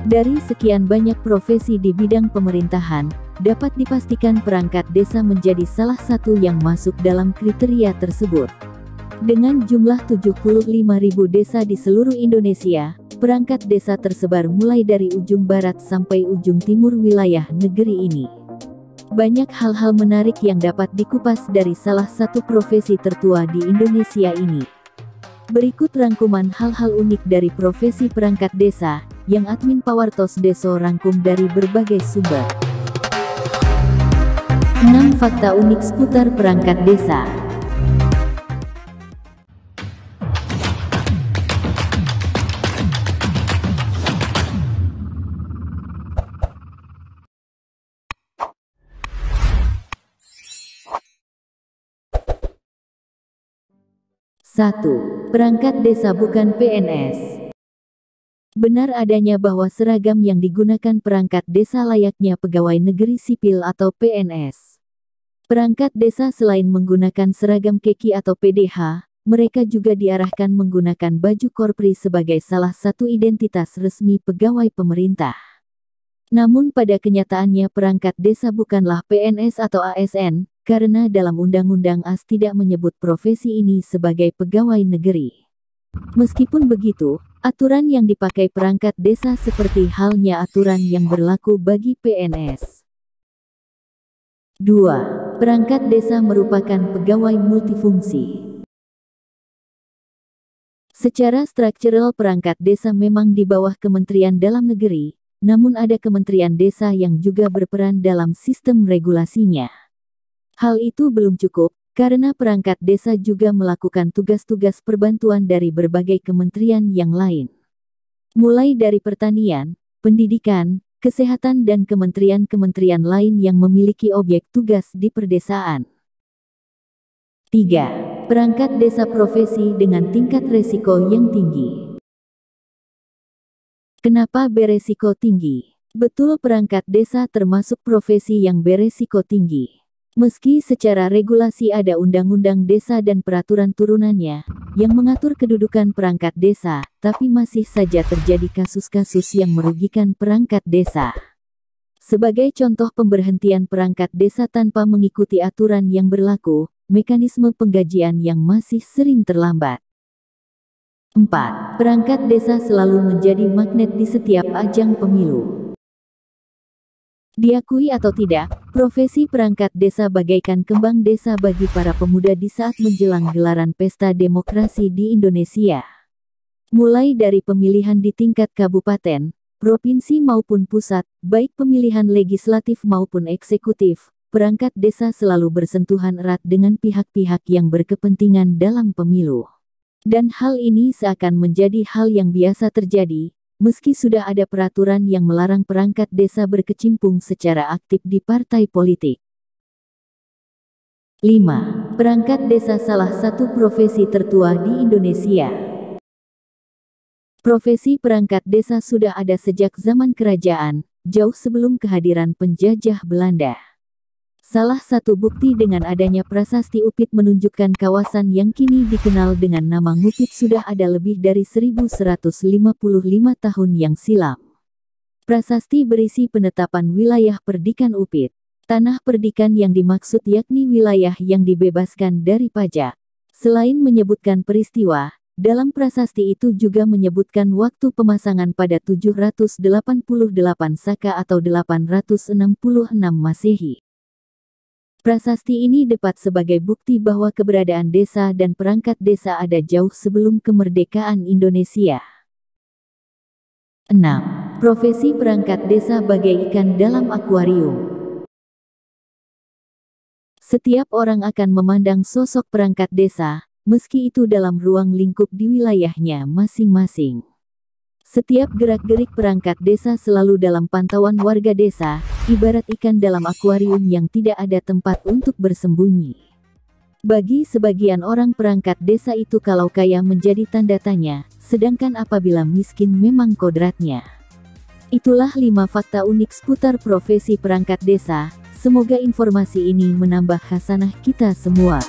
Dari sekian banyak profesi di bidang pemerintahan, dapat dipastikan perangkat desa menjadi salah satu yang masuk dalam kriteria tersebut. Dengan jumlah 75.000 desa di seluruh Indonesia, perangkat desa tersebar mulai dari ujung barat sampai ujung timur wilayah negeri ini. Banyak hal-hal menarik yang dapat dikupas dari salah satu profesi tertua di Indonesia ini. Berikut rangkuman hal-hal unik dari profesi perangkat desa, yang admin Pawartos Deso rangkum dari berbagai sumber. 6 fakta unik seputar perangkat desa. Satu, perangkat desa bukan PNS. Benar adanya bahwa seragam yang digunakan perangkat desa layaknya pegawai negeri sipil atau PNS. Perangkat desa selain menggunakan seragam KEKI atau PDH, mereka juga diarahkan menggunakan baju korpri sebagai salah satu identitas resmi pegawai pemerintah. Namun pada kenyataannya perangkat desa bukanlah PNS atau ASN, karena dalam Undang-Undang AS tidak menyebut profesi ini sebagai pegawai negeri. Meskipun begitu, aturan yang dipakai perangkat desa seperti halnya aturan yang berlaku bagi PNS. 2. Perangkat desa merupakan pegawai multifungsi. Secara struktural perangkat desa memang di bawah Kementerian Dalam Negeri, namun ada Kementerian Desa yang juga berperan dalam sistem regulasinya. Hal itu belum cukup, karena perangkat desa juga melakukan tugas-tugas perbantuan dari berbagai kementerian yang lain. Mulai dari pertanian, pendidikan, kesehatan dan kementerian-kementerian lain yang memiliki objek tugas di perdesaan. 3. Perangkat desa profesi dengan tingkat resiko yang tinggi. Kenapa beresiko tinggi? Betul, perangkat desa termasuk profesi yang beresiko tinggi. Meski secara regulasi ada Undang-Undang Desa dan peraturan turunannya, yang mengatur kedudukan perangkat desa, tapi masih saja terjadi kasus-kasus yang merugikan perangkat desa. Sebagai contoh pemberhentian perangkat desa tanpa mengikuti aturan yang berlaku, mekanisme penggajian yang masih sering terlambat. 4. Perangkat desa selalu menjadi magnet di setiap ajang pemilu. Diakui atau tidak, profesi perangkat desa bagaikan kembang desa bagi para pemuda di saat menjelang gelaran pesta demokrasi di Indonesia. Mulai dari pemilihan di tingkat kabupaten, provinsi maupun pusat, baik pemilihan legislatif maupun eksekutif, perangkat desa selalu bersentuhan erat dengan pihak-pihak yang berkepentingan dalam pemilu. Dan hal ini seakan menjadi hal yang biasa terjadi, meski sudah ada peraturan yang melarang perangkat desa berkecimpung secara aktif di partai politik. 5. Perangkat desa salah satu profesi tertua di Indonesia. Profesi perangkat desa sudah ada sejak zaman kerajaan, jauh sebelum kehadiran penjajah Belanda. Salah satu bukti dengan adanya prasasti Upit menunjukkan kawasan yang kini dikenal dengan nama Ngupit sudah ada lebih dari 1155 tahun yang silam. Prasasti berisi penetapan wilayah perdikan Upit. Tanah perdikan yang dimaksud yakni wilayah yang dibebaskan dari pajak. Selain menyebutkan peristiwa, dalam prasasti itu juga menyebutkan waktu pemasangan pada 788 Saka atau 866 Masehi. Prasasti ini dapat sebagai bukti bahwa keberadaan desa dan perangkat desa ada jauh sebelum kemerdekaan Indonesia. 6. Profesi perangkat desa bagai ikan dalam akuarium. Setiap orang akan memandang sosok perangkat desa, meski itu dalam ruang lingkup di wilayahnya masing-masing. Setiap gerak-gerik perangkat desa selalu dalam pantauan warga desa, ibarat ikan dalam akuarium yang tidak ada tempat untuk bersembunyi. Bagi sebagian orang perangkat desa itu kalau kaya menjadi tanda tanya, sedangkan apabila miskin memang kodratnya. Itulah 5 fakta unik seputar profesi perangkat desa, semoga informasi ini menambah khasanah kita semua.